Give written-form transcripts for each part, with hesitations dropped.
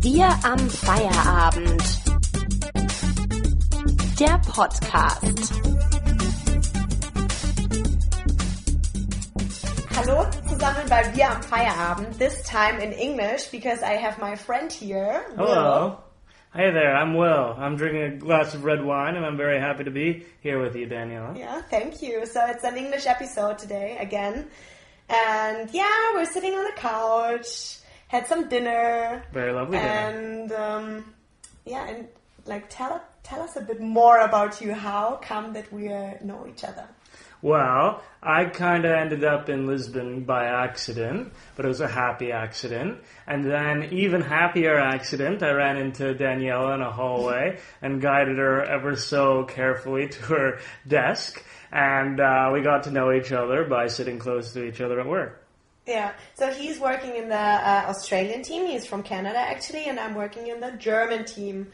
Wir am Feierabend. Der Podcast. Hallo zusammen bei Wir am Feierabend. This time in English because I have my friend here. Hello. Hey there, I'm Will. I'm drinking a glass of red wine and I'm very happy to be here with you, Daniela. Yeah, thank you. So it's an English episode today again. And yeah, we're sitting on the couch, had some dinner. Very lovely dinner. And tell us a bit more about you. How come that we know each other? Well, I kind of ended up in Lisbon by accident, but it was a happy accident. And then, even happier accident, I ran into Daniela in a hallway and guided her ever so carefully to her desk. And we got to know each other by sitting close to each other at work. Yeah, so he's working in the Australian team. He's from Canada, actually, and I'm working in the German team.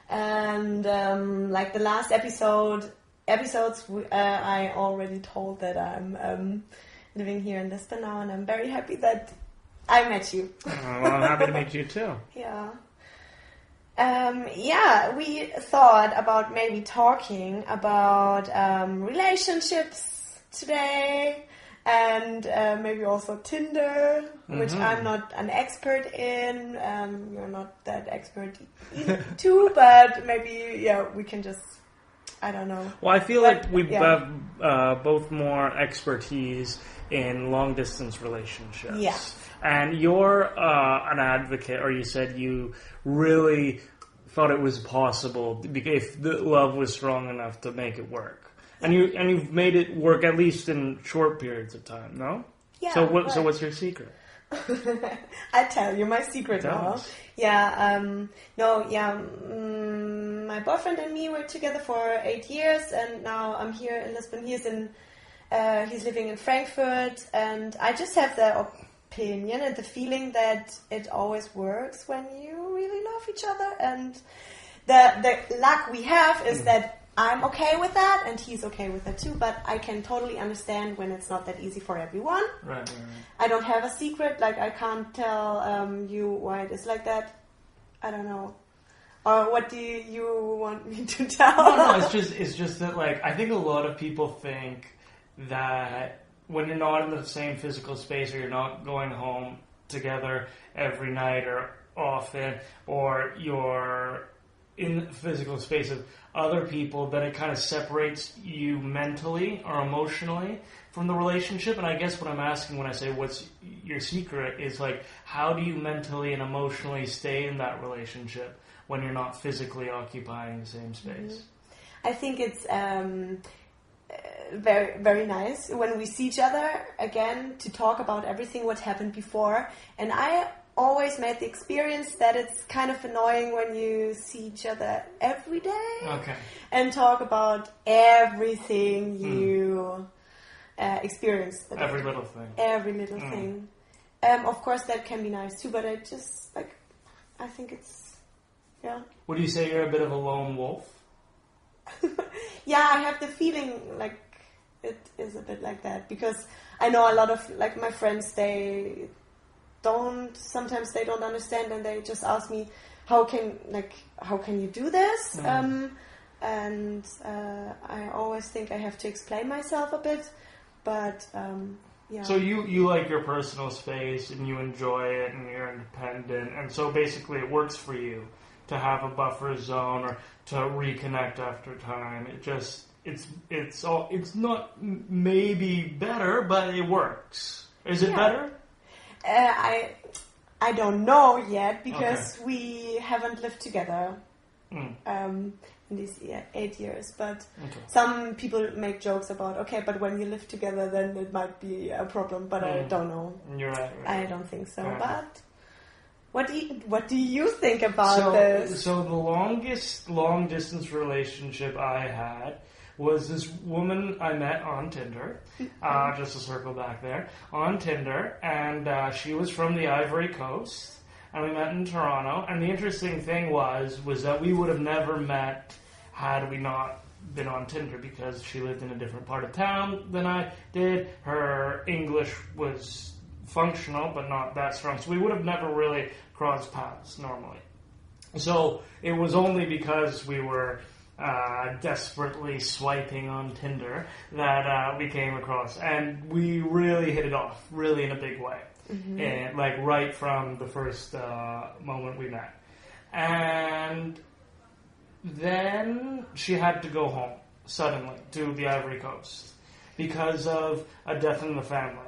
And like the last episodes, I already told that I'm living here in Lisbon now, and I'm very happy that I met you. Well, I'm happy to meet you too. Yeah. We thought about maybe talking about relationships today, and maybe also Tinder, which I'm not an expert in. You're not that expert too, but maybe we can just. I don't know. Well, I feel like we have both more expertise in long-distance relationships. Yeah. And you're an advocate, or you said you really thought it was possible if the love was strong enough to make it work. And you've made it work at least in short periods of time, no? Yeah. So what's your secret? I tell you my secret now. My boyfriend and me were together for 8 years, and now I'm here in Lisbon. He's living in Frankfurt, and I just have the opinion and the feeling that it always works when you really love each other. And the luck we have is that I'm okay with that, and he's okay with it too, but I can totally understand when it's not that easy for everyone. Right. I don't have a secret, like I can't tell you why it is like that. I don't know. Or what do you want me to tell? No, it's just that, like, I think a lot of people think that when you're not in the same physical space, or you're not going home together every night or often, or you're in the physical space of other people, that it kind of separates you mentally or emotionally from the relationship. And I guess what I'm asking when I say what's your secret is, like, how do you mentally and emotionally stay in that relationship when you're not physically occupying the same space? I think it's very, very nice when we see each other again to talk about everything what happened before. And I always made the experience that it's kind of annoying when you see each other every day and talk about everything you experienced. Every little thing. Every little thing. Of course, that can be nice too, but I think it's, Would you say you're a bit of a lone wolf? Yeah, I have the feeling like it is a bit like that, because I know a lot of, like, my friends, sometimes they don't understand, and they just ask me, how can you do this? And I always think I have to explain myself a bit, but So you like your personal space, and you enjoy it, and you're independent, and so basically it works for you to have a buffer zone or to reconnect after time. It's not maybe better, but it works. Is it better? I don't know yet, because we haven't lived together in these 8 years. But some people make jokes about, but when you live together, then it might be a problem. But I don't know. You're right. I don't think so. But what do you think about this? So the longest long distance relationship I had was this woman I met on Tinder, just to circle back there, on Tinder, and she was from the Ivory Coast, and we met in Toronto, and the interesting thing was that we would have never met had we not been on Tinder, because she lived in a different part of town than I did. Her English was functional, but not that strong, so we would have never really crossed paths normally. So it was only because we were desperately swiping on Tinder that we came across, and we really hit it off, really in a big way, and like right from the first moment we met. And then she had to go home suddenly to the Ivory Coast because of a death in the family.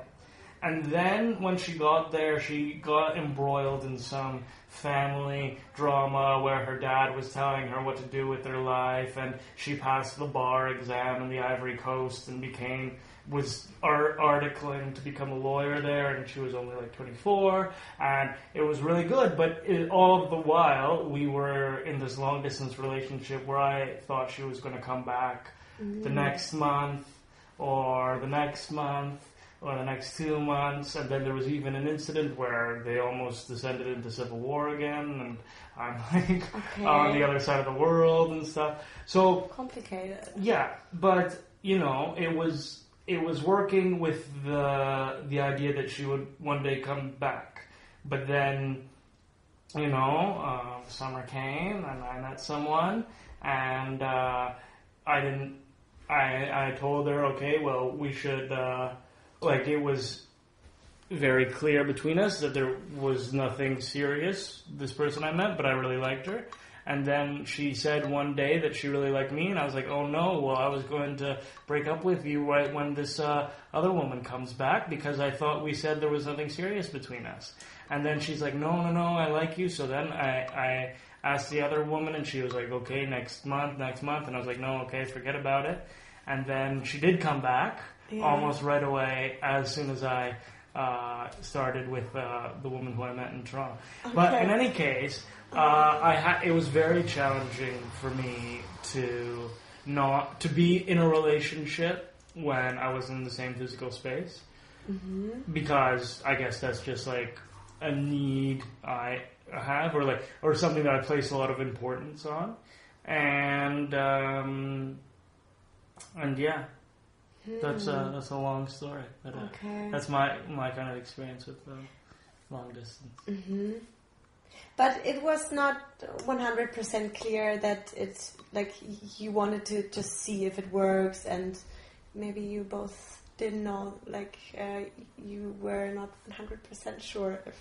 And then when she got there, she got embroiled in some family drama where her dad was telling her what to do with her life, and she passed the bar exam in the Ivory Coast and was articling to become a lawyer there, and she was only like 24, and it was really good. But all of the while, we were in this long distance relationship where I thought she was going to come back the next month, or the next month, or the next 2 months, and then there was even an incident where they almost descended into civil war again, and I'm like on the other side of the world and stuff. So complicated. Yeah, but it was working with the idea that she would one day come back. But then, summer came and I met someone, and I told her, okay, well, we should. It was very clear between us that there was nothing serious, this person I met, but I really liked her. And then she said one day that she really liked me, and I was like, oh no, well, I was going to break up with you right when this other woman comes back, because I thought we said there was nothing serious between us. And then she's like, no, I like you. So then I asked the other woman, and she was like, okay, next month. And I was like, no, okay, forget about it. And then she did come back. Yeah. Almost right away, as soon as I started with the woman who I met in Toronto. Okay. But in any case, it was very challenging for me to be in a relationship when I was in the same physical space, because I guess that's just like a need I have, or something that I place a lot of importance on, and yeah. That's a long story. But, that's my kind of experience with long distance. But it was not 100% clear that it's like you wanted to just see if it works, and maybe you both didn't know, you were not 100% sure if.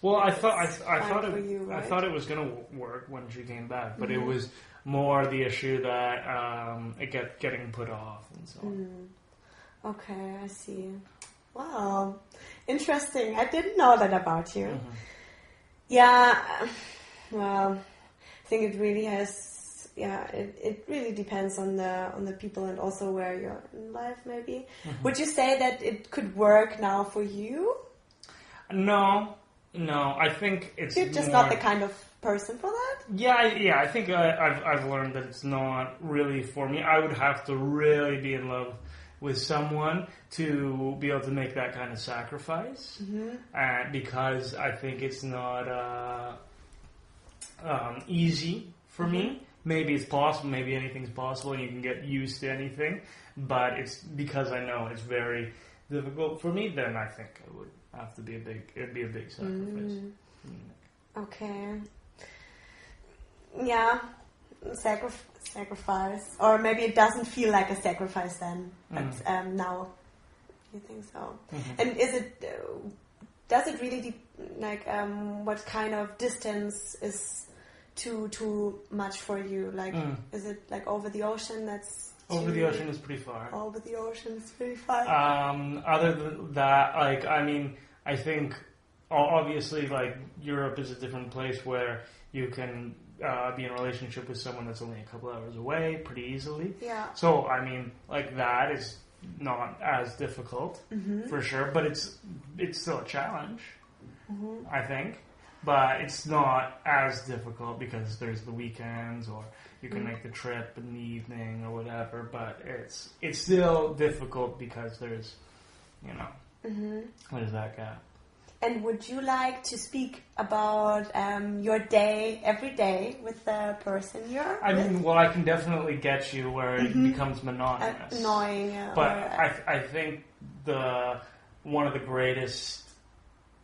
Well, I thought it was going to work when she came back, but it was more the issue that it kept getting put off and so on. Okay, I see. Wow, interesting. I didn't know that about you. Yeah, well, I think it really has. Yeah, it really depends on the people and also where you're in life. Maybe would you say that it could work now for you? No. I think it's. You're just not the kind of person for that. Yeah. I think I've learned that it's not really for me. I would have to really be in love with someone to be able to make that kind of sacrifice, because I think it's not easy for me. Maybe it's possible, maybe anything's possible and you can get used to anything, but it's because I know it's very difficult for me, then I think it would have to be it'd be a big sacrifice. Okay. Yeah. Sacrifice, or maybe it doesn't feel like a sacrifice then, but now you think so. And does it really what kind of distance is too much for you? Is it like over the ocean? Over the ocean is pretty far. Over the ocean is pretty far. Other than that, I think obviously Europe is a different place where you can be in a relationship with someone that's only a couple hours away pretty easily. Yeah. So, that is not as difficult, for sure, but it's still a challenge, I think. But it's not as difficult because there's the weekends, or you can make the trip in the evening or whatever, but it's still difficult because there's, there's that gap. And would you like to speak about your day every day with the person you're with? I can definitely get you where it becomes monotonous. Annoying. Yeah, but I think one of the greatest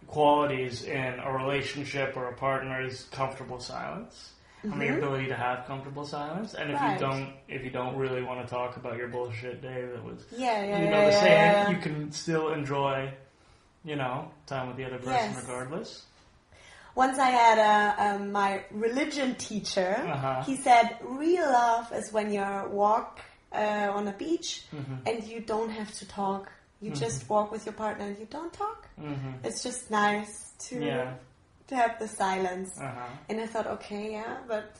qualities in a relationship or a partner is comfortable silence. and the ability to have comfortable silence. And if you don't really want to talk about your bullshit day that was, the same, you can still enjoy, time with the other person regardless. Once I had my religion teacher. He said, real love is when you walk on a beach and you don't have to talk. You just walk with your partner and you don't talk. It's just nice to have the silence. And I thought, okay, but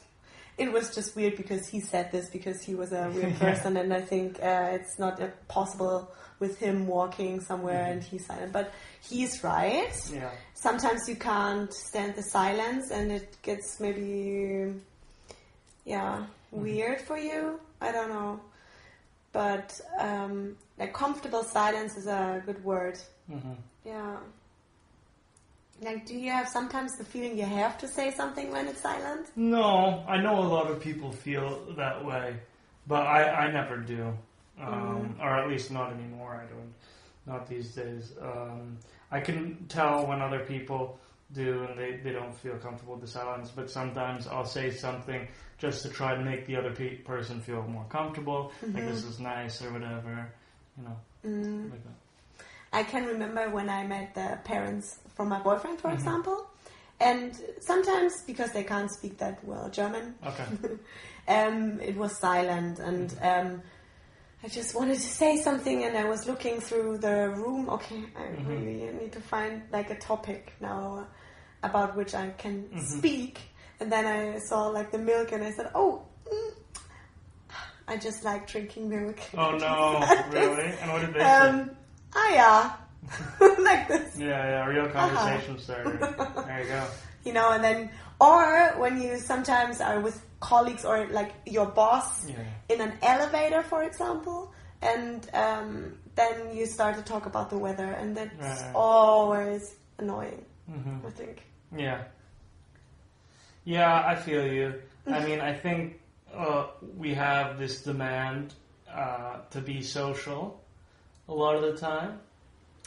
it was just weird because he said this because he was a weird person, and I think it's not possible with him walking somewhere and he's silent. But he's right. Yeah. Sometimes you can't stand the silence and it gets maybe, weird for you. I don't know. But like comfortable silence is a good word. Yeah. Like, do you have sometimes the feeling you have to say something when it's silent? No, I know a lot of people feel that way, but I never do. Or at least not anymore. I don't. Not these days. I can tell when other people do and they don't feel comfortable with the silence, but sometimes I'll say something just to try to make the other person feel more comfortable, like this is nice or whatever, like that. I can remember when I met the parents from my boyfriend, for example, and sometimes, because they can't speak that well German, it was silent, and I just wanted to say something, and I was looking through the room. Okay, I really need to find like a topic now about which I can speak. And then I saw like the milk, and I said, I just like drinking milk. Oh no, really? And what did they say? Like this. Yeah, real conversation starter. There you go. And then, or when you sometimes are with colleagues or like your boss in an elevator, for example, and then you start to talk about the weather, and that's always annoying, I think. Yeah, I feel you. I mean, I think we have this demand to be social a lot of the time,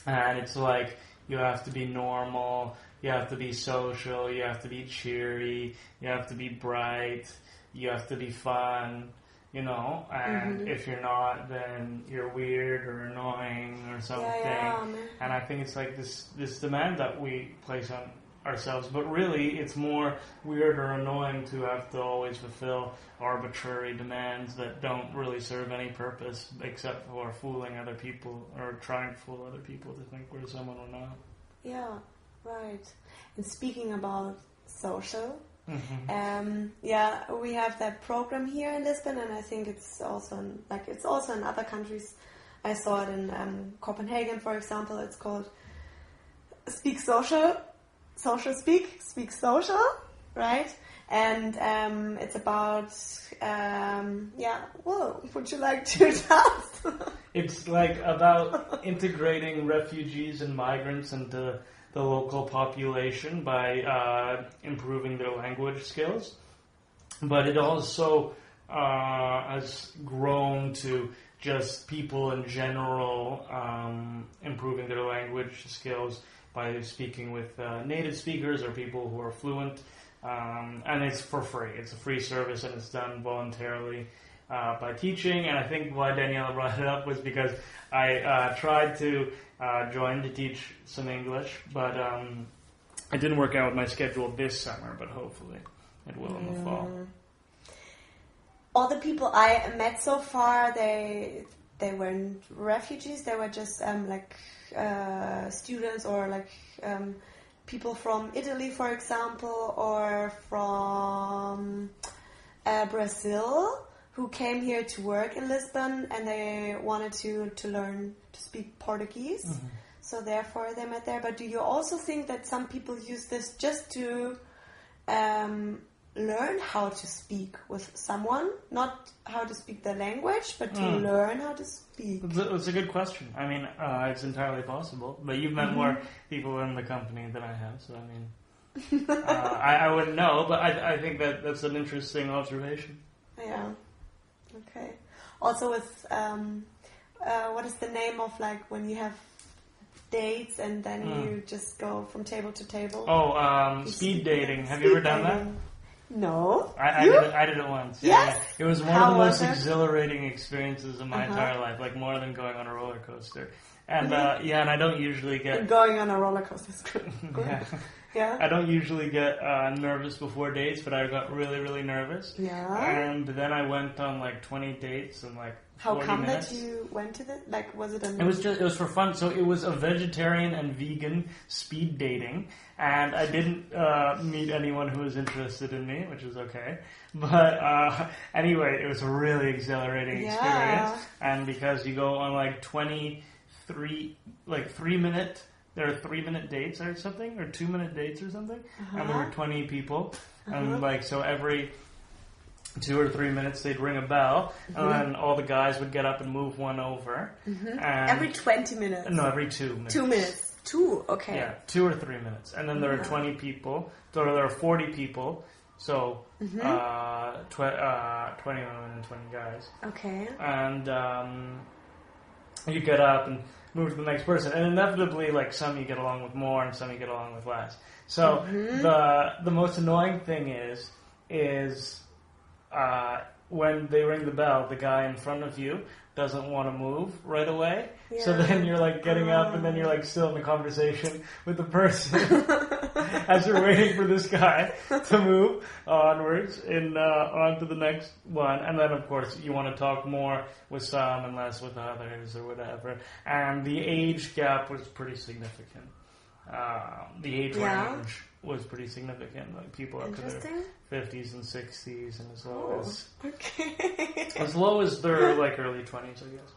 and it's like you have to be normal, you have to be social, you have to be cheery, you have to be bright, you have to be fun, and if you're not, then you're weird or annoying or something. And I think it's like this demand that we place on ourselves, but really it's more weird or annoying to have to always fulfill arbitrary demands that don't really serve any purpose except for fooling other people or trying to fool other people to think we're someone we're not. Yeah, right. And speaking about social, we have that program here in Lisbon, and I think it's also in other countries. I saw it in Copenhagen, for example. It's called Speak Social. Speak Social, right? And it's about, would you like to tell? It's like about integrating refugees and migrants into the local population by improving their language skills. But it also has grown to just people in general improving their language skills by speaking with native speakers or people who are fluent. And it's for free. It's a free service, and it's done voluntarily by teaching. And I think why Daniela brought it up was because I tried to join to teach some English, but it didn't work out with my schedule this summer, but hopefully it will in the fall. All the people I met so far, they weren't refugees. They were just students or people from Italy, for example, or from Brazil, who came here to work in Lisbon, and they wanted to learn to speak Portuguese. So therefore they met there. But do you also think that some people use this just to learn how to speak with someone, not how to speak the language, but to learn how to speak? It's a good question. I mean, it's entirely possible, but you've met more people in the company than I have, so I mean, I wouldn't know, but I think that's an interesting observation. Yeah. Okay. Also with, what is the name of when you have dates and then you just go from table to table? Oh, speed dating. Have you ever done that? No. I did it once. Yes? Yeah. It was one of the most exhilarating experiences of my entire life, like more than going on a roller coaster. And and I don't usually get... Going on a roller coaster is good. Yeah. I don't usually get nervous before dates, but I got really, really nervous. Yeah. And then I went on like 20 dates in like 40 How come minutes. that you went to this? Like, was it It was for fun. So it was a vegetarian and vegan speed dating, and I didn't meet anyone who was interested in me, which was okay. But anyway, it was a really exhilarating experience, and because you go on like 3-minute. There are 3-minute dates or something, or 2-minute dates or something, and there were 20 people, and like so every 2 or 3 minutes they'd ring a bell, and then all the guys would get up and move one over. And every 20 minutes? No, every 2 minutes. 2 minutes. 2, okay. Yeah, 2 or 3 minutes, and then there are 20 people. So there are 40 people. So 20 women and 20 guys. Okay. And you get up and move to the next person, and inevitably, like, some you get along with more and some you get along with less. So the most annoying thing is when they ring the bell, the guy in front of you doesn't want to move right away. Yeah. So then you're like getting up, and then you're like still in the conversation with the person as you're waiting for this guy to move onwards on to the next one. And then of course you want to talk more with some and less with others or whatever. And the age gap was pretty significant. The age range was pretty significant. Like people up to their 50s and 60s, and as low as their like early 20s, I guess.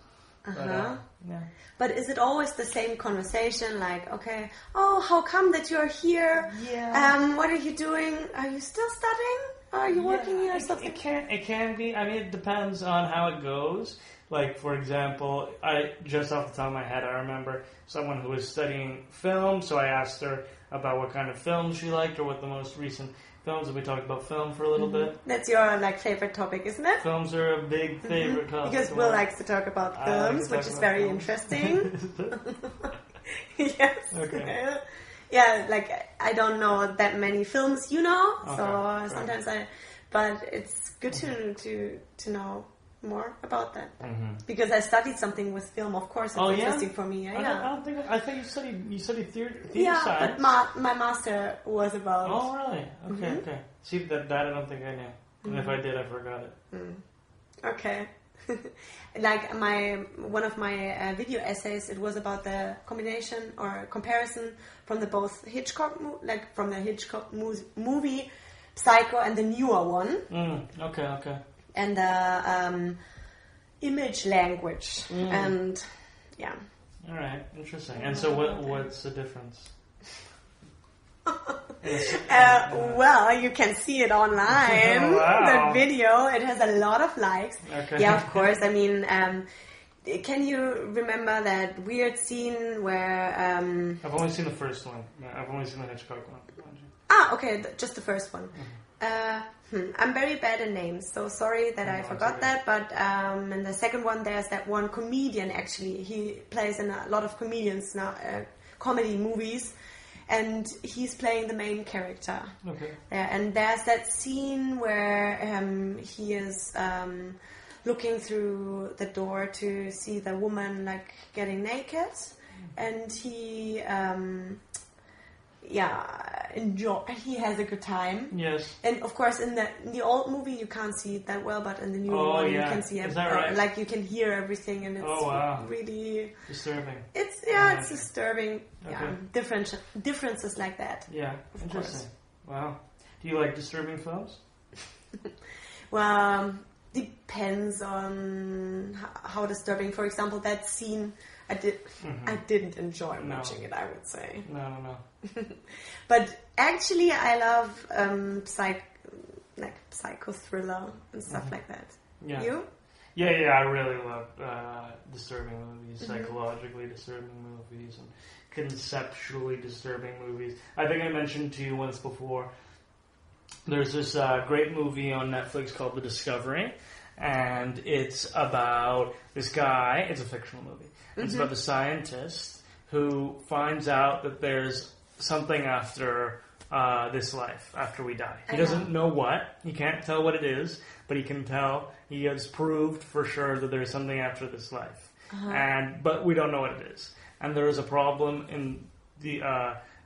But is it always the same conversation? Like, okay, how come that you're here? Yeah. What are you doing? Are you still studying? Are you working here or something? It can be. I mean, it depends on how it goes. Like, for example, just off the top of my head, I remember someone who was studying film, so I asked her about what kind of films she liked or what the most recent films, and we talked about film for a little bit. That's your favorite topic, isn't it? Films are a big favorite topic. Because Will likes to talk about films, which is very interesting. Yes. Okay. Yeah, like I don't know that many films, so sometimes but it's good to know more about that because I studied something with film. Of course, it's interesting for me. I think you studied theater but science. my master was about. Oh, really? Okay. See, that I don't think I knew, and if I did, I forgot it. Okay. Like one of my video essays, it was about the combination or comparison from the both Hitchcock, from the Hitchcock movie Psycho and the newer one. Okay. And the image language, and All right, interesting. And so, what's the difference? Well, you can see it online. Oh, wow. The video, it has a lot of likes. Okay. Yeah, of course. I mean, can you remember that weird scene where? I've only seen the first one. I've only seen the Hitchcock one. Okay, just the first one. I'm very bad at names, so sorry that I forgot that. But in the second one, there's that one comedian. Actually, he plays in a lot of comedians now, comedy movies, and he's playing the main character. Okay. And there's that scene where he is looking through the door to see the woman getting naked, and he. He has a good time. Yes. And of course, in the old movie, you can't see it that well, but in the new one, you can see everything. Right? You can hear everything, and it's really disturbing. It's disturbing. Okay. Yeah, differences like that. Yeah, interesting. Wow. Do you like disturbing films? Well, depends on how disturbing. For example, that scene. I didn't enjoy watching it, I would say. No. But actually, I love psycho thriller and stuff like that. Yeah. You? Yeah. I really love disturbing movies, psychologically disturbing movies, and conceptually disturbing movies. I think I mentioned to you once before. There's this great movie on Netflix called The Discovery. And it's about this guy. It's a fictional movie. It's about the scientist who finds out that there's something after this life after we die. He doesn't know what. He can't tell what it is, but he can tell. He has proved for sure that there is something after this life, but we don't know what it is. And there is a problem in the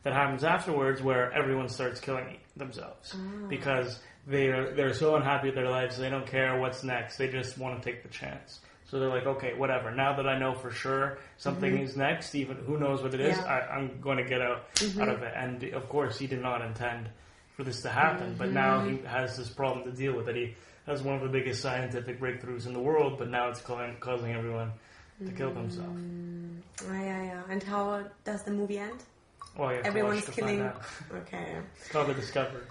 that happens afterwards where everyone starts killing themselves because they're so unhappy with their lives. They don't care what's next. They just want to take the chance. So they're like, okay, whatever. Now that I know for sure something is next, even who knows what it is, I'm going to get out of it. And of course, he did not intend for this to happen, but now he has this problem to deal with. That he has one of the biggest scientific breakthroughs in the world, but now it's causing everyone to kill themselves. Yeah. And how does the movie end? Well, everyone's killing. Okay. It's called The Discovery.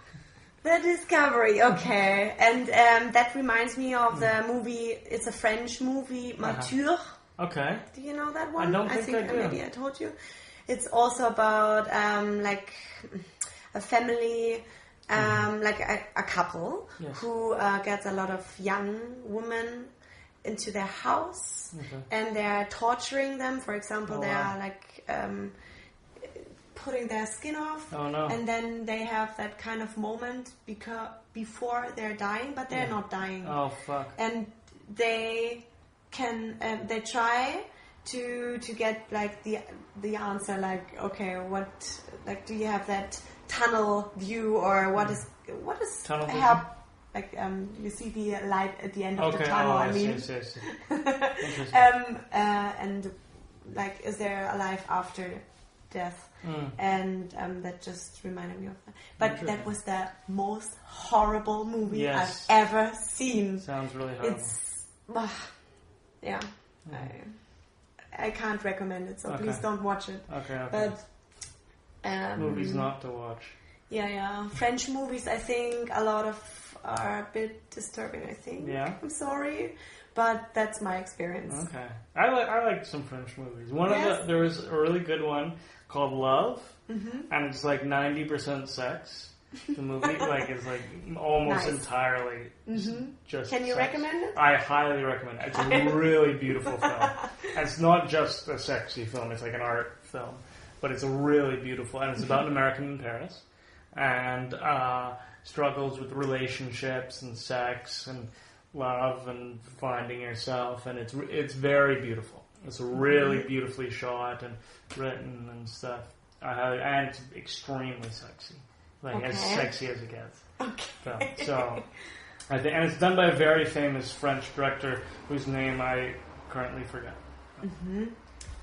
The Discovery, okay. And that reminds me of the movie, it's a French movie, Mature. Okay. Do you know that one? I don't think I do. Maybe I told you. It's also about like a family, like a couple who gets a lot of young women into their house and they're torturing them. For example, they are like... putting their skin off, and then they have that kind of moment before they're dying, but they're not dying. Oh fuck! And they can they try to get like the answer, like, okay, what, like, do you have that tunnel view, or what is tunnel help? Like you see the light at the end of the tunnel. I mean, yes. And like, is there a life after death? And that just reminded me of that. But that was the most horrible movie I've ever seen. Sounds really horrible. It's I can't recommend it, so please don't watch it. Okay. But movies not to watch. Yeah. French movies, I think a lot of are a bit disturbing. I think. Yeah. I'm sorry, but that's my experience. Okay. I like some French movies. There was a really good one called Love, and it's like 90% sex. The movie, like, is like almost entirely just. Can you sex. recommend it? I highly recommend it. It's a really beautiful film. And it's not just a sexy film; it's like an art film, but it's a really beautiful, and it's about an American in Paris, and struggles with relationships and sex and love and finding yourself, and it's very beautiful. It's really beautifully shot and written and stuff. And it's extremely sexy. Like, as sexy as it gets. Okay. So, I think, and it's done by a very famous French director whose name I currently forget.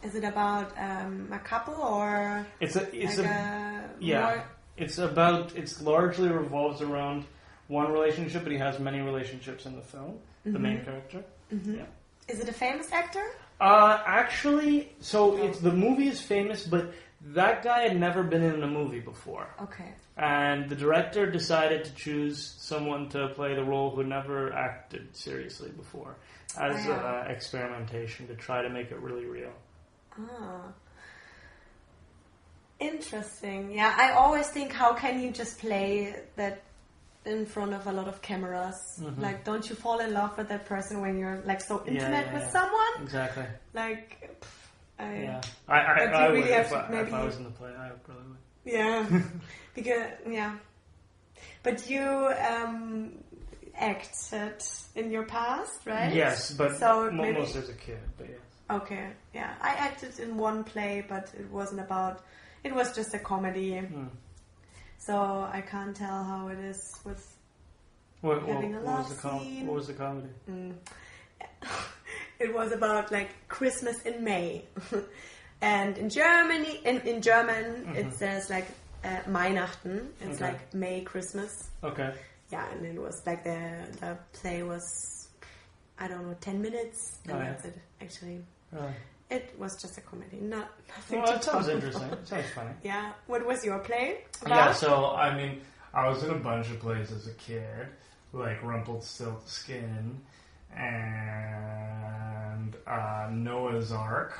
Is it about a couple, or it's It's largely revolves around one relationship, but he has many relationships in the film. The main character. Yeah. Is it a famous actor? Actually, the movie is famous, but that guy had never been in a movie before. Okay. And the director decided to choose someone to play the role who never acted seriously before, as experimentation to try to make it really real. Ah. Interesting. Yeah, I always think, how can you just play that in front of a lot of cameras? Like, don't you fall in love with that person when you're like so intimate with someone? Exactly. Like, I would, really if I was in the play, I probably would. Yeah, because but you acted in your past, right? Yes, but most as a kid. But yes. Okay, yeah, I acted in one play, but it wasn't about. It was just a comedy. So I can't tell how it is with having a love scene. What was the comedy? It was about like Christmas in May, and in Germany, in German, it says like Weihnachten. It's like May Christmas. Okay. Yeah, and it was like the play was, I don't know, 10 minutes. And that's it. Actually, it was just a comedy, nothing. Well, that sounds interesting. It sounds funny. Yeah. What was your play about? Yeah. So I mean, I was in a bunch of plays as a kid, like Rumpelstiltskin and Noah's Ark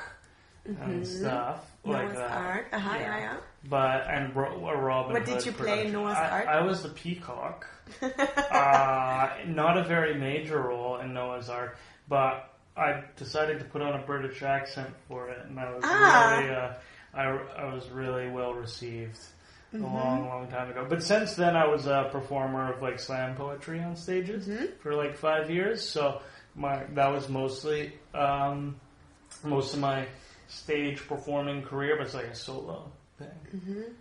and stuff like Noah's that. Ark. Yeah. But Robin What Hood did you play in production. Noah's Ark? I was the peacock. Not a very major role in Noah's Ark, but I decided to put on a British accent for it, and I was really, I was really well received. a long time ago. But since then, I was a performer of like slam poetry on stages for like 5 years. So that was mostly most of my stage performing career, but it's like a solo thing.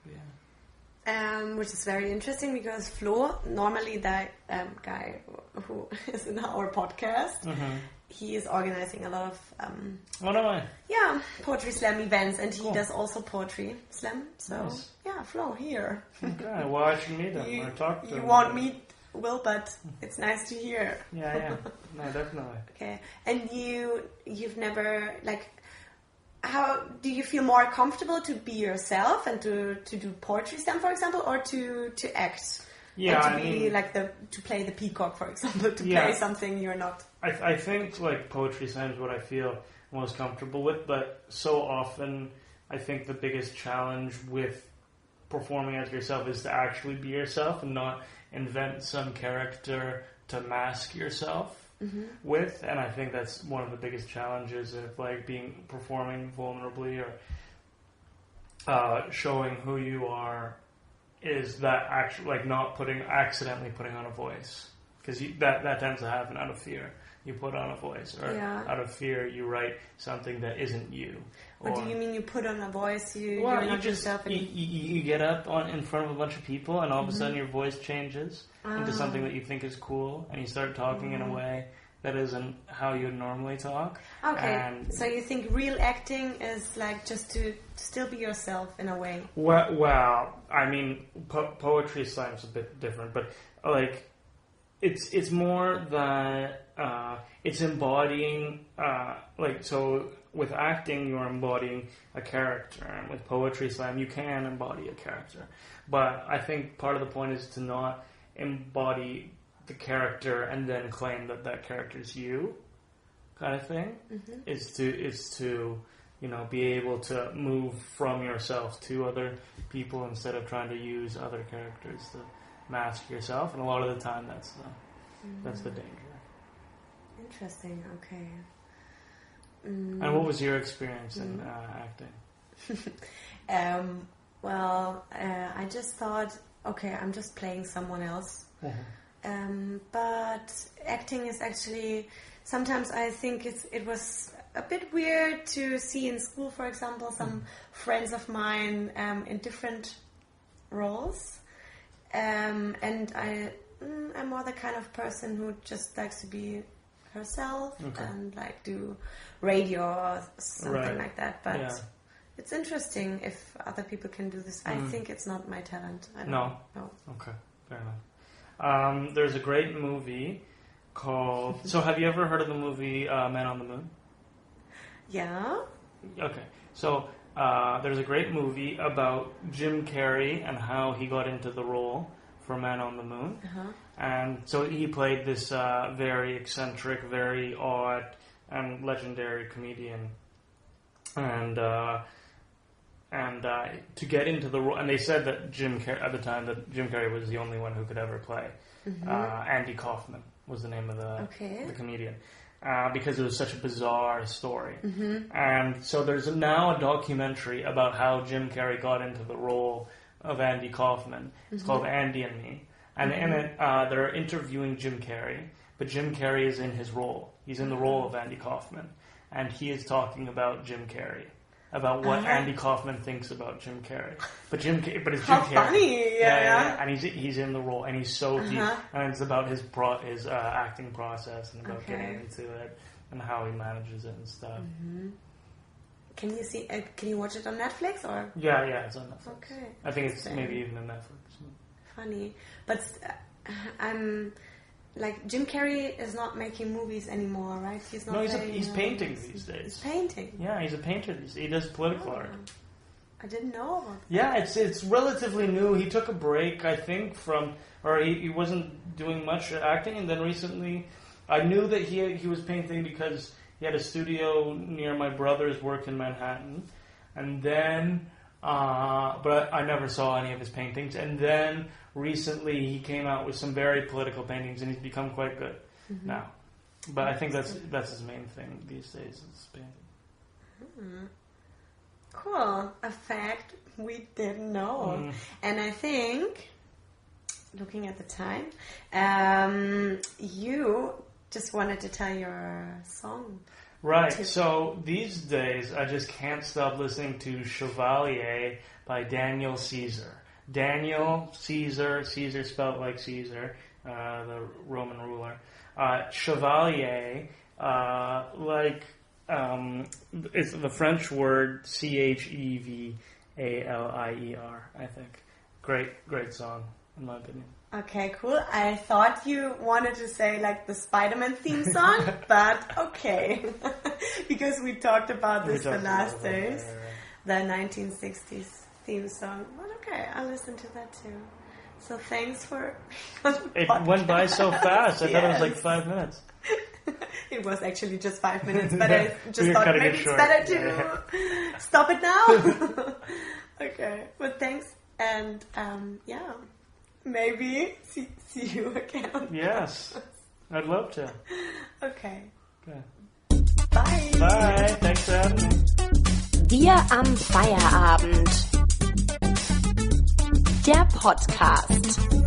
Yeah. Which is very interesting because Flo, normally that guy who is in our podcast, he is organizing a lot of poetry slam events, and he does also poetry slam. So yeah, Flo here. Okay, well I should meet him or talk to him. You won't meet Will, but it's nice to hear. Yeah, no, definitely. Okay, and you've never like. How do you feel more comfortable to be yourself and to do poetry slam, for example, or to act? Yeah, and to be like to play the peacock, for example, to play something you're not. I think like poetry slam is what I feel most comfortable with, but so often I think the biggest challenge with performing as yourself is to actually be yourself and not invent some character to mask yourself with, and I think that's one of the biggest challenges of like performing vulnerably or showing who you are, is that actually like not accidentally putting on a voice, because that tends to happen out of fear. You put on a voice, or out of fear you write something that isn't you. What do you mean you put on a voice? You're not yourself. You get up in front of a bunch of people, and all of a sudden your voice changes into something that you think is cool, and you start talking in a way that isn't how you normally talk. Okay, so you think real acting is like just to still be yourself in a way? Well, I mean, poetry slam is a bit different, but like it's more that it's embodying so with acting you're embodying a character, and with poetry slam you can embody a character, but I think part of the point is to not embody the character and then claim that character is you, kind of thing. Is to be able to move from yourself to other people instead of trying to use other characters to mask yourself, and a lot of the time that's the danger. Interesting. Okay. And what was your experience in acting? I just thought, okay, I'm just playing someone else. But acting is actually, sometimes I think it was a bit weird to see in school, for example, some friends of mine in different roles. And I'm more the kind of person who just likes to be herself and like do radio or something like that. But it's interesting if other people can do this. I think it's not my talent. No. Okay, fair enough. There's a great movie called... So have you ever heard of the movie Man on the Moon? Yeah. Okay, so there's a great movie about Jim Carrey and how he got into the role for Man on the Moon. And so he played this very eccentric, very odd, and legendary comedian. And to get into the role, and they said that at the time that Jim Carrey was the only one who could ever play. Andy Kaufman was the name of the comedian, because it was such a bizarre story. And so there's now a documentary about how Jim Carrey got into the role of Andy Kaufman. It's called Andy and Me, and in it they're interviewing Jim Carrey, but Jim Carrey is in his role. He's in the role of Andy Kaufman, and he is talking about Jim Carrey. About what Andy Kaufman thinks about Jim Carrey, but it's Jim Carrey. Funny, yeah. And he's in the role, and he's so deep, and it's about his acting process and about getting into it and how he manages it and stuff. Can you see? Can you watch it on Netflix or? Yeah, it's on Netflix. Okay, I think it's maybe even on Netflix. Funny, but I'm. Like, Jim Carrey is not making movies anymore, right? He's not. No, he's painting these days. He's painting. Yeah, he's a painter. He does political art. I didn't know about that. Yeah, it's relatively new. He took a break, I think, he wasn't doing much acting, and then recently, I knew that he was painting because he had a studio near my brother's work in Manhattan, and then, but I never saw any of his paintings, and then recently he came out with some very political paintings, and he's become quite good now. But I think that's his main thing these days, is painting. Cool. A fact we didn't know. And I think, looking at the time, you just wanted to tell your song. Right, so these days I just can't stop listening to Chevalier by Daniel Caesar. Daniel Caesar, Caesar spelled like Caesar, the Roman ruler. Chevalier, it's the French word Chevalier, I think. Great song, in my opinion. Okay, cool. I thought you wanted to say like the Spider-Man theme song, but okay. Because we talked about this the last days. The 1960s theme song. But okay, I'll listen to that too. So thanks for... It went by so fast. I thought it was like 5 minutes. It was actually just 5 minutes, but I just thought maybe it's short. better to stop it now. Okay, well thanks, and maybe see you again. Yes, I'd love to. Okay. Bye. Bye, thanks for having me. Wir am Feierabend. Der Podcast.